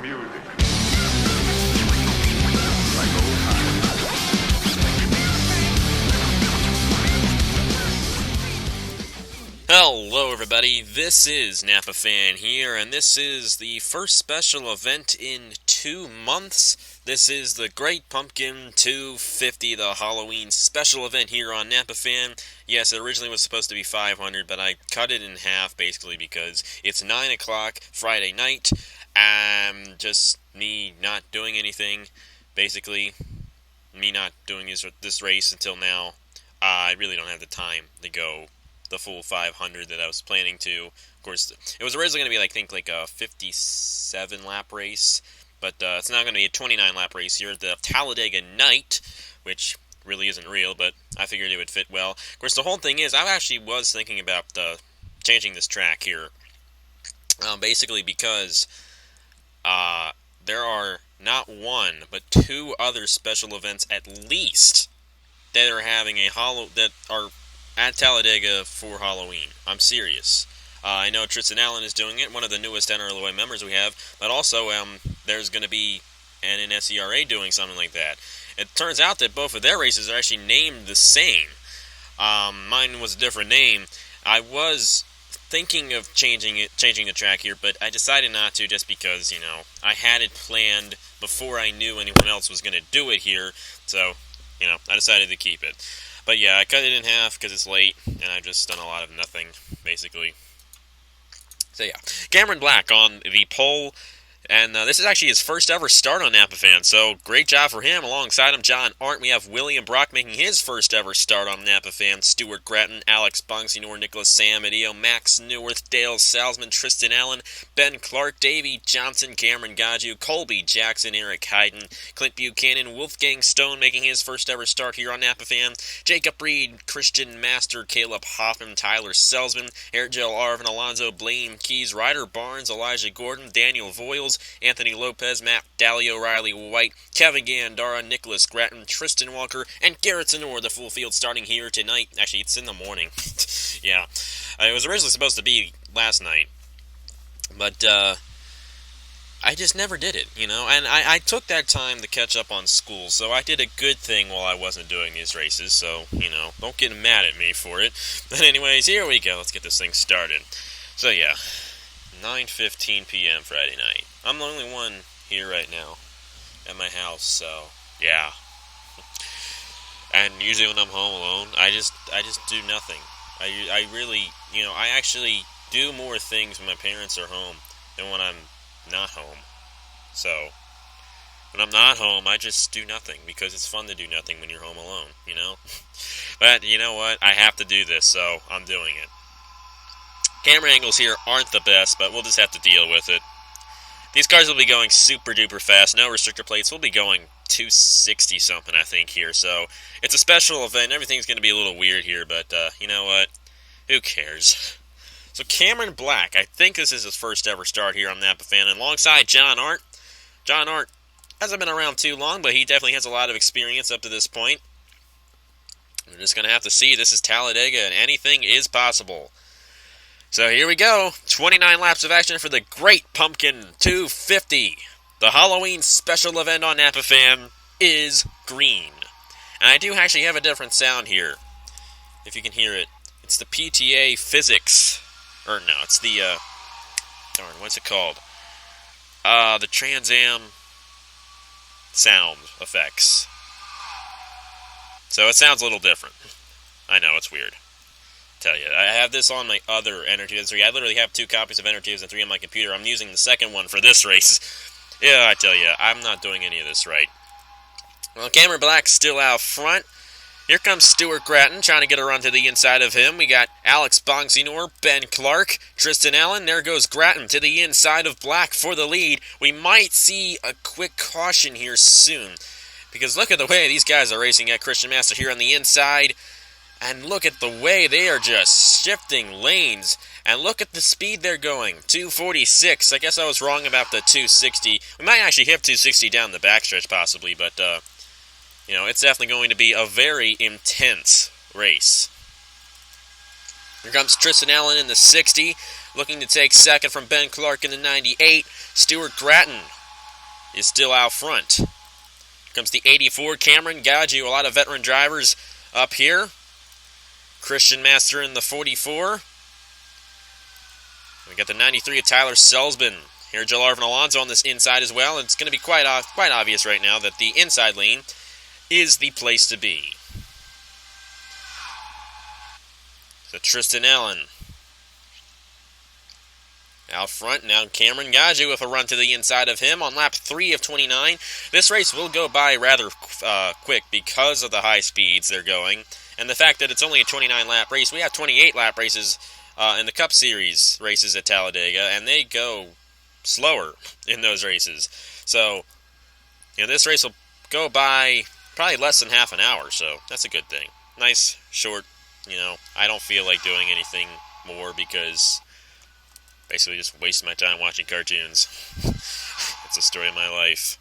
music. Hello everybody, this is Napa Fan here, and this is the first special event in 2 months. This is the Great Pumpkin 250, the Halloween special event here on Napa Fan. Yes, it originally was supposed to be 500, but I cut it in half basically because it's 9 o'clock Friday night, and just me not doing anything, basically. Me not doing this race until now. I really don't have the time to go the full 500 that I was planning to. Of course, it was originally going to be, like a 57-lap race, but it's now going to be a 29-lap race here at the Talladega Night, which really isn't real, but I figured it would fit well. Of course, the whole thing is, I actually was thinking about changing this track here, basically because there are not one, but 2 other special events at least that are having that are at Talladega for Halloween. I'm serious. I know Tristan Allen is doing it, one of the newest NRLOA members we have, but also there's going to be an NSERA doing something like that. It turns out that both of their races are actually named the same. Mine was a different name. I was thinking of changing the track here, but I decided not to just because, I had it planned before I knew anyone else was going to do it here, so, I decided to keep it. But yeah, I cut it in half because it's late, and I've just done a lot of nothing, basically. So yeah, Cameron Black on the pole, and this is actually his first ever start on Napa Fan, so great job for him. Alongside him, John Arndt, we have William Brock making his first ever start on Napa Fan, Stuart Gratton, Alex Bongsinor, Nicolas Samudio, Max Neuwirth, Dale Salzman, Tristan Allen, Ben Clark, Davey Johnson, Cameron Gadue, Colby Jackson, Eric Hayden, Clint Buchanan, Wolfgang Stone making his first ever start here on Napa Fan, Jacob Reed, Christian Master, Caleb Hoffman, Tyler Selspin, Airgel Arvin, Alonzo Blaine, Keys, Ryder Barnes, Elijah Gordon, Daniel Voiles, Anthony Lopez, Matt Daly, O'Reilly White, Kevin Gandara, Nicolas Gratton, Tristan Walker, and Garrett Sydnor, the full field starting here tonight. Actually, it's in the morning. Yeah. It was originally supposed to be last night. But, I just never did it, and I took that time to catch up on school, so I did a good thing while I wasn't doing these races, so, don't get mad at me for it. But anyways, here we go. Let's get this thing started. So, yeah. 9:15 p.m. Friday night. I'm the only one here right now at my house, so yeah. And usually when I'm home alone, I just do nothing. I really, I actually do more things when my parents are home than when I'm not home. So when I'm not home, I just do nothing because it's fun to do nothing when you're home alone, But you know what? I have to do this, so I'm doing it. Camera angles here aren't the best, but we'll just have to deal with it. These cars will be going super duper fast. No restrictor plates. We'll be going 260 something, I think, here. So it's a special event. Everything's going to be a little weird here, but you know what? Who cares? So Cameron Black, I think this is his first ever start here on Napa Fan, and alongside John Arndt. John Arndt hasn't been around too long, but he definitely has a lot of experience up to this point. We're just going to have to see. This is Talladega, and anything is possible. So here we go, 29 laps of action for the Great Pumpkin 250. The Halloween special event on Napa Fan is green. And I do actually have a different sound here, if you can hear it. It's the PTA Physics, or no, it's the, what's it called? The Trans Am sound effects. So it sounds a little different. I know, it's weird. Tell you, I have this on my other Energy 3. I literally have 2 copies of Energy 3 on my computer. I'm using the second one for this race. Yeah, I tell you, I'm not doing any of this right. Well, Cameron Black's still out front. Here comes Stuart Gratton trying to get a run to the inside of him. We got Alex Bongsinor, Ben Clark, Tristan Allen. There goes Gratton to the inside of Black for the lead. We might see a quick caution here soon, because look at the way these guys are racing at Christian Master here on the inside. And look at the way they are just shifting lanes. And look at the speed they're going. 246. I guess I was wrong about the 260. We might actually hit 260 down the backstretch possibly. But, it's definitely going to be a very intense race. Here comes Tristan Allen in the 60. Looking to take second from Ben Clark in the 98. Stuart Gratton is still out front. Here comes the 84, Cameron Gadue. A lot of veteran drivers up here. Christian Master in the 44. We got the 93 of Tyler Selspin. Here, Joe Arvin Alonso on this inside as well. And it's going to be quite obvious right now that the inside lane is the place to be. So Tristan Allen out front. Now Cameron Gadue with a run to the inside of him on lap 3 of 29. This race will go by rather quick because of the high speeds they're going. And the fact that it's only a 29-lap race. We have 28-lap races in the Cup Series races at Talladega, and they go slower in those races. So, this race will go by probably less than half an hour, so that's a good thing. Nice, short, I don't feel like doing anything more because basically just wasting my time watching cartoons. It's the story of my life.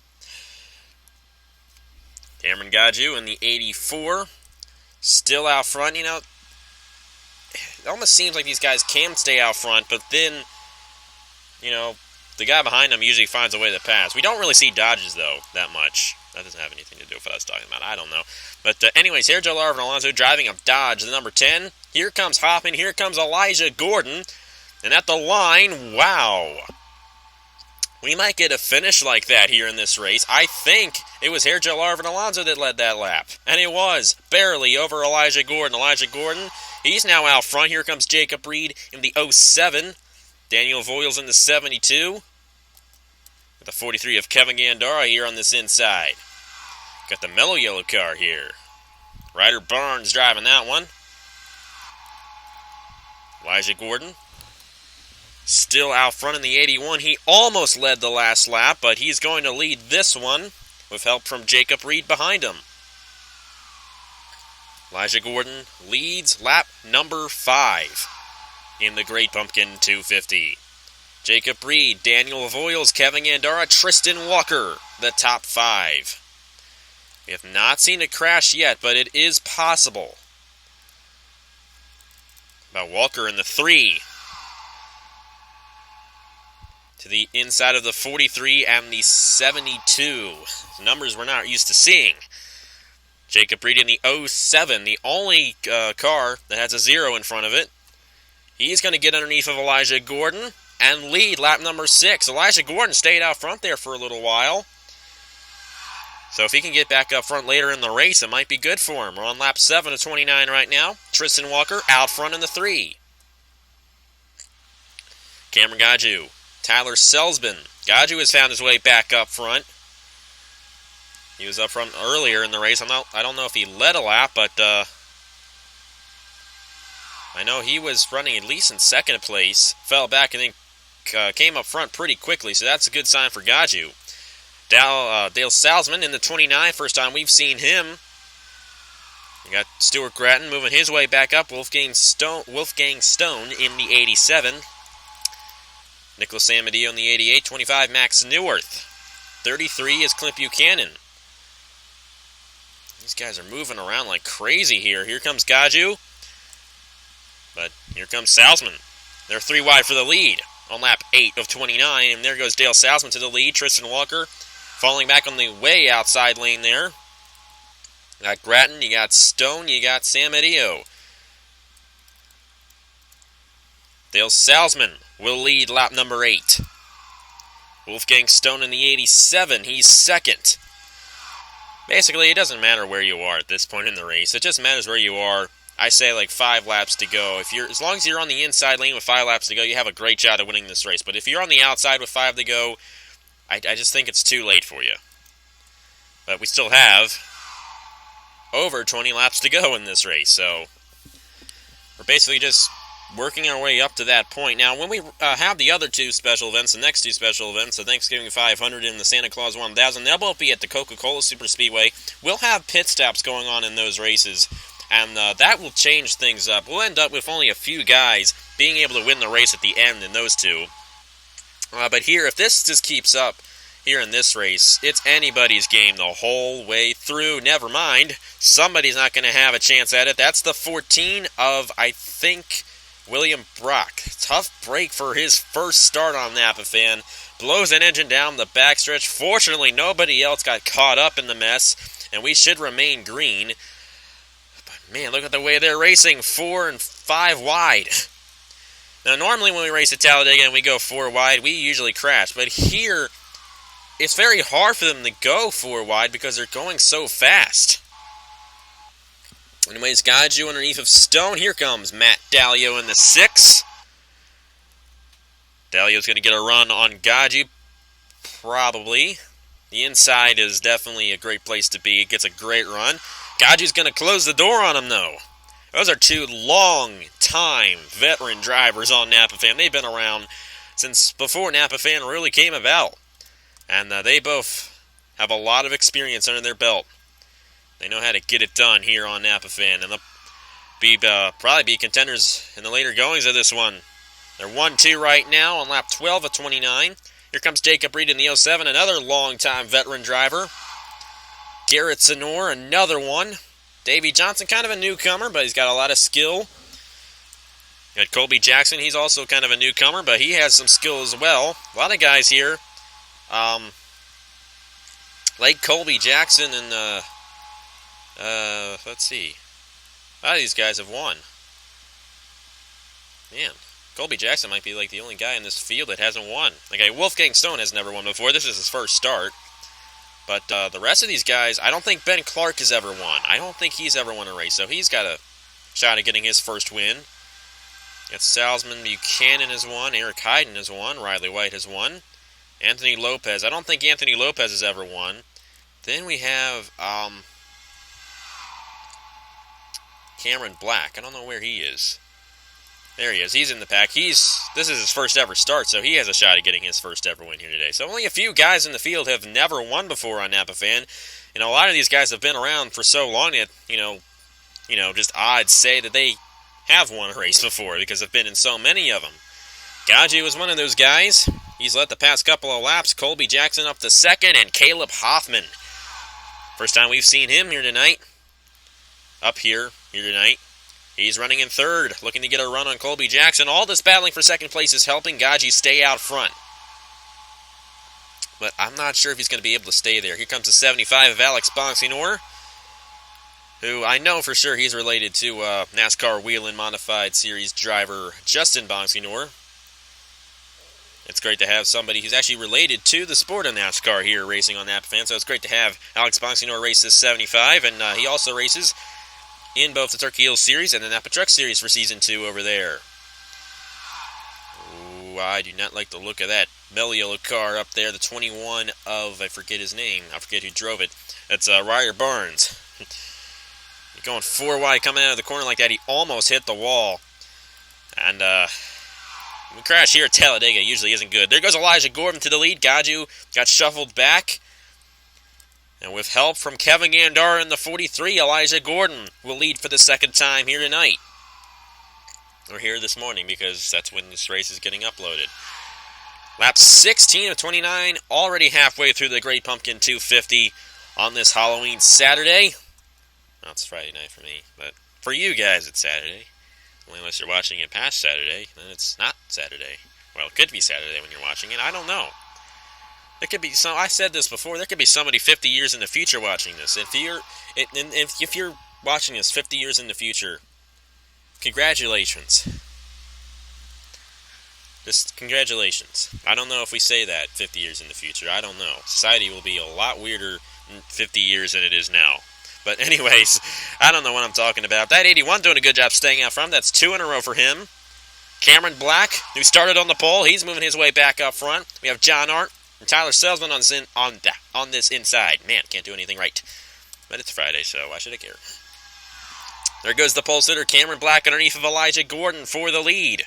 Cameron Gadue in the 84. Still out front, It almost seems like these guys can stay out front, but then, the guy behind them usually finds a way to pass. We don't really see dodges, though, that much. That doesn't have anything to do with what I was talking about. I don't know. But anyways, here Joe Arvin Alonso driving a Dodge, the number 10. Here comes Hoffman. Here comes Elijah Gordon. And at the line, wow. We might get a finish like that here in this race. I think it was here Joe Arvin Alonso that led that lap. And it was barely over Elijah Gordon. Elijah Gordon, he's now out front. Here comes Jacob Reed in the 07. Daniel Voiles in the 72. The 43 of Kevin Gandara here on this inside. Got the mellow yellow car here. Ryder Barnes driving that one. Elijah Gordon still out front in the 81. He almost led the last lap, but he's going to lead this one with help from Jacob Reed behind him. Elijah Gordon leads lap number 5 in the Great Pumpkin 250. Jacob Reed, Daniel Voiles, Kevin Gandara, Tristan Walker, the top 5. We have not seen a crash yet, but it is possible. About Walker in the 3. To the inside of the 43 and the 72. Numbers we're not used to seeing. Jacob Reed in the 07, the only car that has a 0 in front of it. He's going to get underneath of Elijah Gordon and lead lap number 6. Elijah Gordon stayed out front there for a little while. So if he can get back up front later in the race, it might be good for him. We're on lap 7 of 29 right now. Tristan Walker out front in the 3. Cameron Gadue, Tyler Selspin. Gadue has found his way back up front. He was up front earlier in the race. I don't know if he led a lap, but I know he was running at least in second place. Fell back and then came up front pretty quickly, so that's a good sign for Gadue. Dale Salzman in the 29, first time we've seen him. You got Stuart Gratton moving his way back up. Wolfgang Stone in the 87. Nicolas Samudio in the 88. 25, Max Neuwirth. 33 is Clint Buchanan. These guys are moving around like crazy here. Here comes Gadue. But here comes Salzman. They're 3 wide for the lead on lap 8 of 29. And there goes Dale Salzman to the lead. Tristan Walker falling back on the way outside lane there. You got Gratton, you got Stone, you got Samudio. Dale Salzman will lead lap number 8. Wolfgang Stone in the 87, he's second. Basically, it doesn't matter where you are at this point in the race. It just matters where you are. I say like 5 laps to go. As long as you're on the inside lane with 5 laps to go, you have a great shot at winning this race. But if you're on the outside with 5 to go, I just think it's too late for you. But we still have over 20 laps to go in this race, so we're basically just working our way up to that point. Now, when we have the other 2 special events, the next 2 special events, the Thanksgiving 500 and the Santa Claus 1000, they'll both be at the Coca-Cola Superspeedway. We'll have pit stops going on in those races, and that will change things up. We'll end up with only a few guys being able to win the race at the end in those 2. But here, if this just keeps up here in this race, it's anybody's game the whole way through. Never mind, somebody's not going to have a chance at it. That's the 14 of, I think, William Brock. Tough break for his first start on Napa Fan. Blows an engine down the backstretch. Fortunately, nobody else got caught up in the mess, and we should remain green. But man, look at the way they're racing. 4 and 5 wide. Now, normally when we race at Talladega and we go 4 wide, we usually crash. But here, it's very hard for them to go 4 wide because they're going so fast. Anyways, Gadue underneath of Stone. Here comes Matt Dalio in the 6. Dalio's going to get a run on Gadue, probably. The inside is definitely a great place to be. It gets a great run. Gadue's going to close the door on him, though. Those are 2 long-time veteran drivers on Napa Fan. They've been around since before Napa Fan really came about. And they both have a lot of experience under their belt. They know how to get it done here on Napa Fan. And they'll probably be contenders in the later goings of this one. They're 1-2 right now on lap 12 of 29. Here comes Jacob Reed in the 07, another long-time veteran driver. Garrett Sydnor, another one. Davey Johnson, kind of a newcomer, but he's got a lot of skill. You got Colby Jackson, he's also kind of a newcomer, but he has some skill as well. A lot of guys here. Like Colby Jackson and, let's see. A lot of these guys have won. Man, Colby Jackson might be like the only guy in this field that hasn't won. Like, Wolfgang Stone has never won before. This is his first start. But the rest of these guys, I don't think Ben Clark has ever won. I don't think he's ever won a race, so he's got a shot at getting his first win. It's Salzman Buchanan has won. Eric Hayden has won. Riley White has won. Anthony Lopez. I don't think Anthony Lopez has ever won. Then we have Cameron Black. I don't know where he is. There he is. He's in the pack. This is his first ever start, so he has a shot at getting his first ever win here today. So only a few guys in the field have never won before on Napa Fan. And a lot of these guys have been around for so long that, just odds say that they have won a race before because they've been in so many of them. Gadue was one of those guys. He's led the past couple of laps. Colby Jackson up to second, and Caleb Hoffman. First time we've seen him here tonight. Up here tonight. He's running in third, looking to get a run on Colby Jackson. All this battling for second place is helping Gadue stay out front. But I'm not sure if he's going to be able to stay there. Here comes the 75 of Alex Bonsignor, who I know for sure he's related to NASCAR Whelen Modified Series driver Justin Bonsignor. It's great to have somebody who's actually related to the sport of NASCAR here racing on Napa Fan. So it's great to have Alex Bonsignor race this 75, and he also races in both the Turkey Hill Series and the Napa Truck Series for Season 2 over there. Ooh, I do not like the look of that Mello car up there. The 21 of, I forget his name. I forget who drove it. It's Ryer Barnes. Going 4 wide, coming out of the corner like that. He almost hit the wall. And, the crash here at Talladega usually isn't good. There goes Elijah Gordon to the lead. Gadue got shuffled back. And with help from Kevin Gandara in the 43, Elijah Gordon will lead for the second time here tonight. Or here this morning, because that's when this race is getting uploaded. Lap 16 of 29, already halfway through the Great Pumpkin 250 on this Halloween Saturday. Well, it's Friday night for me, but for you guys it's Saturday. Only unless you're watching it past Saturday, then it's not Saturday. Well, it could be Saturday when you're watching it, I don't know. There could be some. I said this before. There could be somebody 50 years in the future watching this. If you're watching this 50 years in the future, congratulations. Just congratulations. I don't know if we say that 50 years in the future. I don't know. Society will be a lot weirder in 50 years than it is now. But anyways, I don't know what I'm talking about. That 81 doing a good job staying out front. That's 2 in a row for him. Cameron Black, who started on the pole, he's moving his way back up front. We have John Art and Tyler Selspin on this inside. Man, can't do anything right. But it's Friday, so why should I care? There goes the pole sitter, Cameron Black underneath of Elijah Gordon for the lead.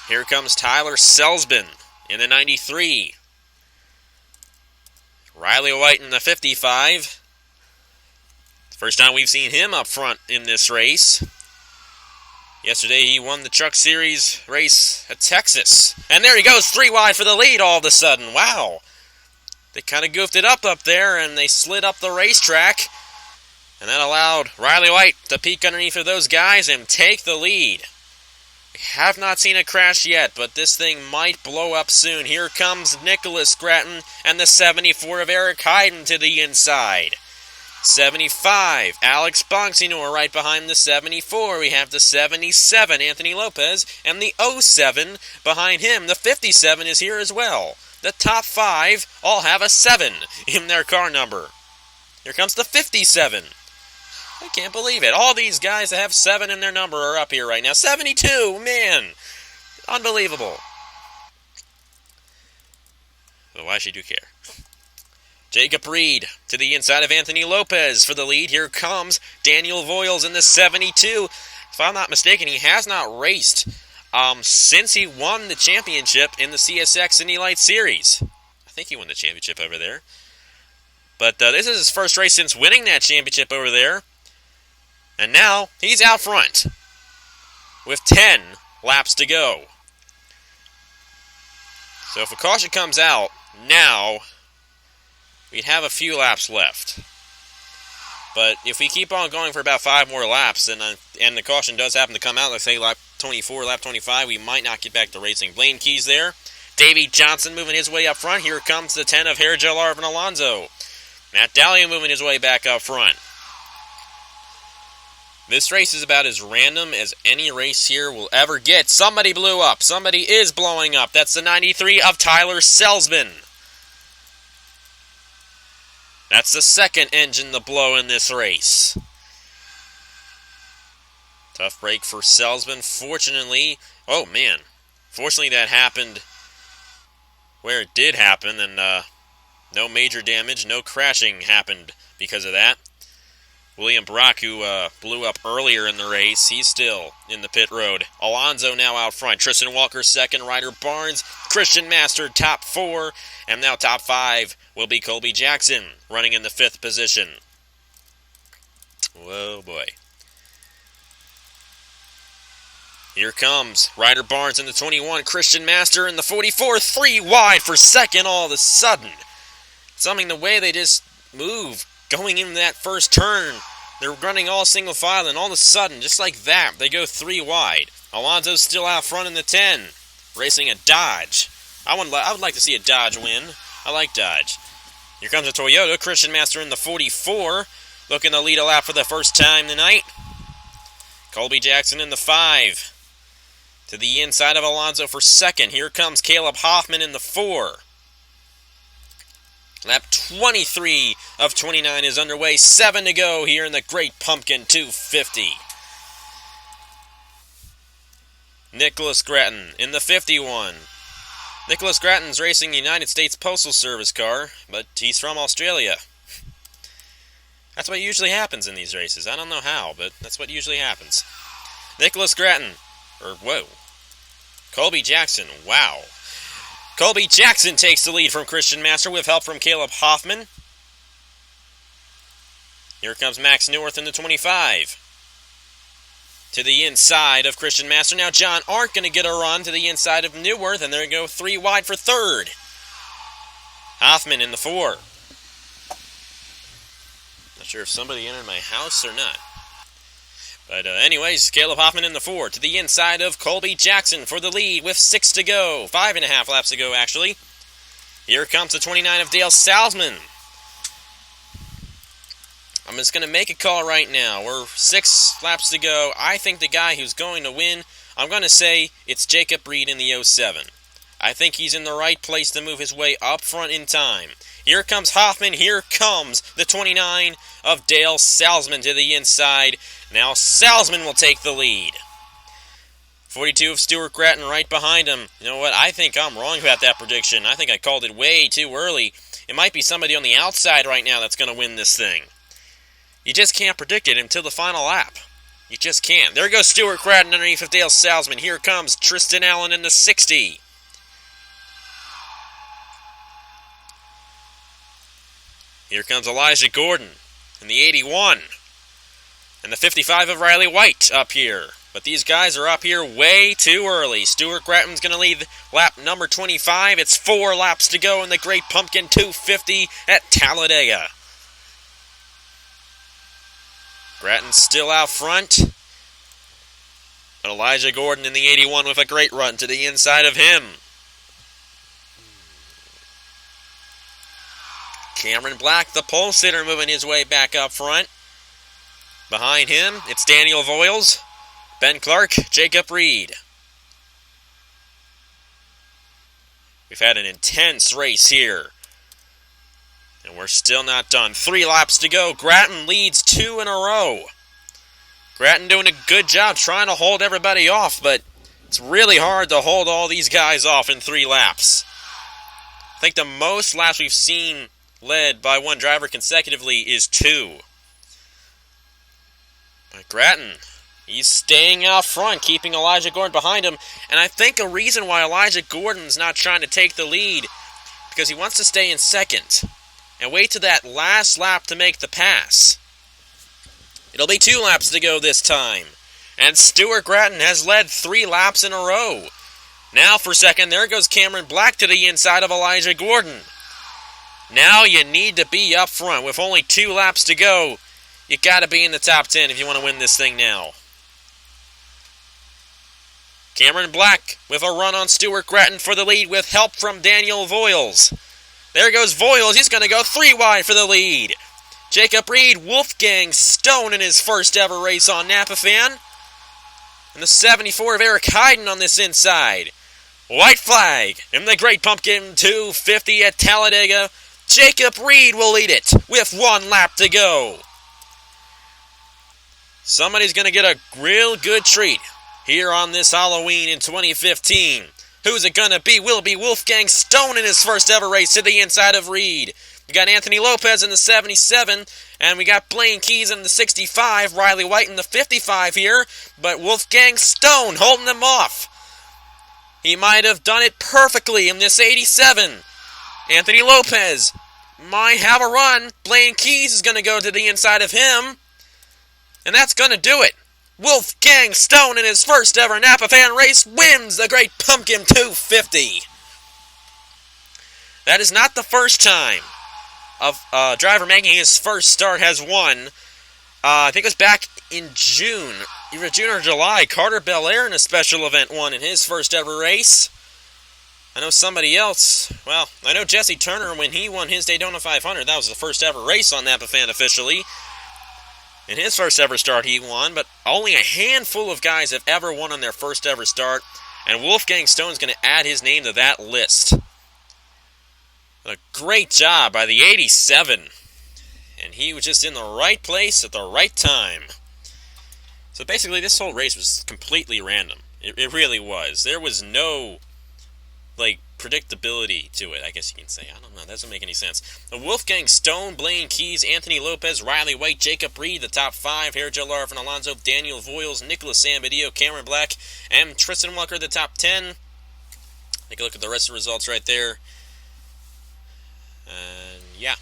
Here comes Tyler Selspin in the 93. Riley White in the 55. First time we've seen him up front in this race. Yesterday he won the Truck Series race at Texas. And there he goes, 3 wide for the lead all of a sudden. Wow. They kind of goofed it up there, and they slid up the racetrack. And that allowed Riley White to peek underneath of those guys and take the lead. Have not seen a crash yet, but this thing might blow up soon. Here comes Nicolas Gratton and the 74 of Eric Hayden to the inside. 75, Alex Bonsinor right behind the 74. We have the 77, Anthony Lopez, and the 07 behind him. The 57 is here as well. The top 5 all have a 7 in their car number. Here comes the 57. I can't believe it. All these guys that have 7 in their number are up here right now. 72, man. Unbelievable. But why should you care? Jacob Reed to the inside of Anthony Lopez for the lead. Here comes Daniel Voiles in the 72. If I'm not mistaken, he has not raced since he won the championship in the CSX Indy Light Series. I think he won the championship over there. But this is his first race since winning that championship over there. And now, he's out front with 10 laps to go. So if a caution comes out, now we'd have a few laps left. But if we keep on going for about 5 more laps, and the caution does happen to come out, let's say lap 24, lap 25, we might not get back to racing. Blaine Keys there. Davey Johnson moving his way up front. Here comes the 10 of Hairgel Arvin Alonso. Matt Dahlia moving his way back up front. This race is about as random as any race here will ever get. Somebody blew up. Somebody is blowing up. That's the 93 of Tyler Selspin. That's the second engine to blow in this race. Tough break for Selspin. Fortunately that happened where it did happen, and no major damage, no crashing happened because of that. William Brock, who blew up earlier in the race, he's still in the pit road. Alonso now out front. Tristan Walker second. Ryder Barnes. Christian Master top 4. And now top 5 will be Colby Jackson running in the 5th position. Whoa, boy. Here comes Ryder Barnes in the 21. Christian Master in the 44. 3 wide for second all of a sudden. Something the way they just move going into that first turn. They're running all single file, and all of a sudden, just like that, they go 3 wide. Alonso's still out front in the 10, racing a Dodge. I would like to see a Dodge win. I like Dodge. Here comes a Toyota. Christian Master in the 44, looking to lead a lap for the first time tonight. Colby Jackson in the 5, to the inside of Alonso for second. Here comes Caleb Hoffman in the 4. Lap 23 of 29 is underway. 7 to go here in the Great Pumpkin 250. Nicolas Gratton in the 51. Nicolas Gratton's racing the United States Postal Service car, but he's from Australia. That's what usually happens in these races. I don't know how, but that's what usually happens. Nicolas Gratton, Colby Jackson, wow. Colby Jackson takes the lead from Christian Master with help from Caleb Hoffman. Here comes Max Neuwirth in the 25. To the inside of Christian Master. Now John Arndt going to get a run to the inside of Neuwirth, and they're going to go 3 wide for third. Hoffman in the 4. Not sure if somebody entered my house or not. But anyways, Caleb Hoffman in the 4 to the inside of Colby Jackson for the lead with 6 to go. 5.5 laps to go, actually. Here comes the 29 of Dale Salzman. I'm just going to make a call right now. We're 6 laps to go. I think the guy who's going to win, I'm going to say it's Jacob Reed in the 07. I think he's in the right place to move his way up front in time. Here comes Hoffman. Here comes the 29 of Dale Salzman to the inside. Now Salzman will take the lead. 42 of Stuart Gratton right behind him. You know what? I think I'm wrong about that prediction. I think I called it way too early. It might be somebody on the outside right now that's going to win this thing. You just can't predict it until the final lap. You just can't. There goes Stuart Gratton underneath of Dale Salzman. Here comes Tristan Allen in the 60. Here comes Elijah Gordon in the 81. And the 55 of Riley White up here. But these guys are up here way too early. Stuart Gratton's going to lead lap number 25. It's 4 laps to go in the Great Pumpkin 250 at Talladega. Gratton's still out front. And Elijah Gordon in the 81 with a great run to the inside of him. Cameron Black, the pole sitter, moving his way back up front. Behind him, it's Daniel Voiles, Ben Clark, Jacob Reed. We've had an intense race here. And we're still not done. 3 laps to go. Gratton leads 2 in a row. Gratton doing a good job trying to hold everybody off, but it's really hard to hold all these guys off in 3 laps. I think the most laps we've seen led by one driver consecutively is 2. But Gratton, he's staying out front, keeping Elijah Gordon behind him. And I think a reason why Elijah Gordon's not trying to take the lead, because he wants to stay in second and wait to that last lap to make the pass. It'll be 2 laps to go this time. And Stuart Gratton has led 3 laps in a row. Now for second, there goes Cameron Black to the inside of Elijah Gordon. Now you need to be up front. With only 2 laps to go, you got to be in the top 10 if you want to win this thing now. Cameron Black with a run on Stuart Gratton for the lead with help from Daniel Voiles. There goes Voiles. He's going to go 3 wide for the lead. Jacob Reed, Wolfgang Stone in his first ever race on Napa Fan. And the 74 of Eric Hayden on this inside. White flag in the Great Pumpkin 250 at Talladega. Jacob Reed will lead it with 1 lap to go. Somebody's going to get a real good treat here on this Halloween in 2015. Who's it going to be? Will it be Wolfgang Stone in his first ever race to the inside of Reed? We got Anthony Lopez in the 77, and we got Blaine Keys in the 65, Riley White in the 55 here, but Wolfgang Stone holding them off. He might have done it perfectly in this 87. Anthony Lopez might have a run. Blaine Keys is going to go to the inside of him, and that's going to do it. Wolfgang Stone in his first ever Napa Fan race wins the Great Pumpkin 250. That is not the first time a driver making his first start has won. I think it was back in June, either June or July. Carter Belair in a special event won in his first ever race. I know somebody else, well, I know Jesse Turner when he won his Daytona 500. That was the first ever race on Napa Fan officially. In his first ever start he won, but only a handful of guys have ever won on their first ever start, and Wolfgang Stone's going to add his name to that list. A great job by the 87, and he was just in the right place at the right time. So basically this whole race was completely random. It really was. There was no, predictability to it, I guess you can say. I don't know, that doesn't make any sense. Wolfgang Stone, Blaine Keys, Anthony Lopez, Riley White, Jacob Reed, the top 5, Joe Larvin, Alonso, Daniel Voiles, Nicolas Samudio, Cameron Black, and Tristan Walker, the top 10. Take a look at the rest of the results right there. And yeah.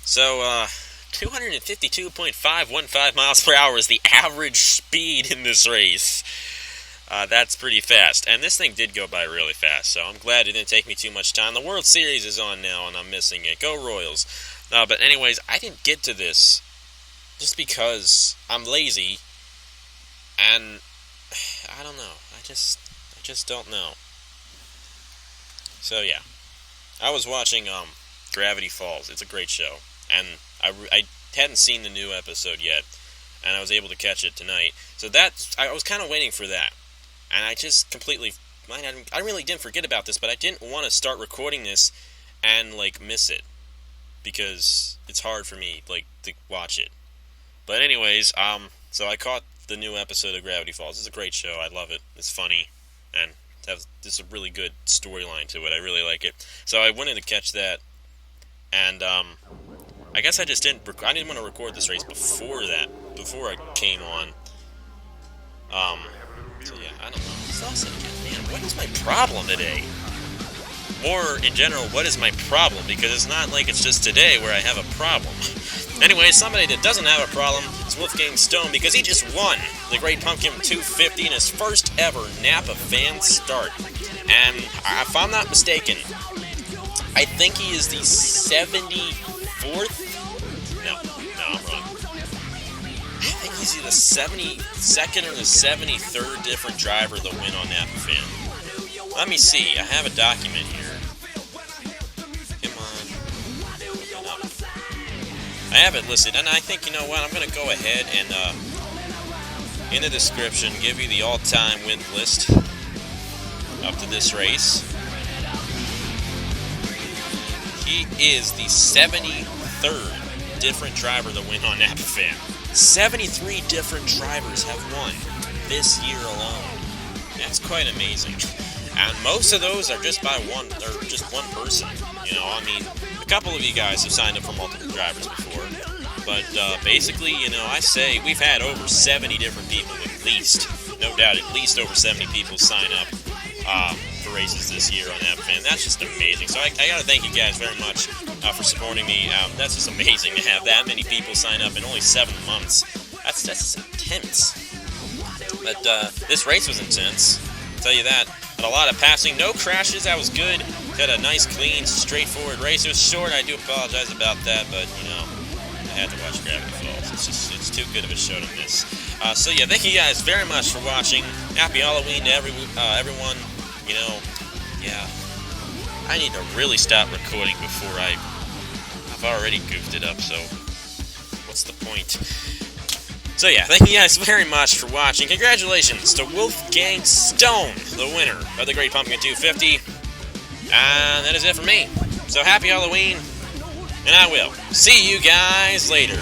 So, 252.515 miles per hour is the average speed in this race. That's pretty fast. And this thing did go by really fast, so I'm glad it didn't take me too much time. The World Series is on now, and I'm missing it. Go Royals. But anyways, I didn't get to this just because I'm lazy, and I don't know. I just don't know. So yeah, I was watching Gravity Falls. It's a great show, and I hadn't seen the new episode yet, and I was able to catch it tonight. So I was kind of waiting for that. And I just completely, I really didn't forget about this, but I didn't want to start recording this and, miss it. Because it's hard for me, to watch it. But anyways, so I caught the new episode of Gravity Falls. It's a great show. I love it. It's funny. And there's a really good storyline to it. I really like it. So I wanted to catch that. And, I guess I just didn't want to record this race before I came on. So yeah, I don't know. Man, what is my problem today? Or, in general, what is my problem? Because it's not like it's just today where I have a problem. Anyway, somebody that doesn't have a problem is Wolfgang Stone, because he just won the Great Pumpkin 250 in his first ever Napa Fan start. And if I'm not mistaken, I think he is the 74th? No, I'm wrong. I think he's either the 72nd or the 73rd different driver to win on Napa Fan. Let me see. I have a document here. Come on. I have it listed, and I think, you know what, I'm going to go ahead and, in the description, give you the all-time win list up to this race. He is the 73rd different driver to win on Napa Fan. 73 different drivers have won this year alone. That's quite amazing. And most of those are just by one person. You know, I mean, a couple of you guys have signed up for multiple drivers before. But basically, you know, I say we've had over 70 different people at least. No doubt, at least over 70 people sign up for races this year on Napa Fan. That's just amazing. So I got to thank you guys very much for supporting me. That's just amazing to have that many people sign up in only 7 months. That's intense. But this race was intense, I'll tell you that. Had a lot of passing, no crashes. That was good. Had a nice, clean, straightforward race. It was short. I do apologize about that, but you know, I had to watch Gravity Falls. It's too good of a show to miss. So yeah, thank you guys very much for watching. Happy Halloween to everyone. You know, yeah, I need to really stop recording before I've already goofed it up, so what's the point? So yeah, thank you guys very much for watching. Congratulations to Wolfgang Stone, the winner of the Great Pumpkin 250. And that is it for me. So happy Halloween, and I will see you guys later.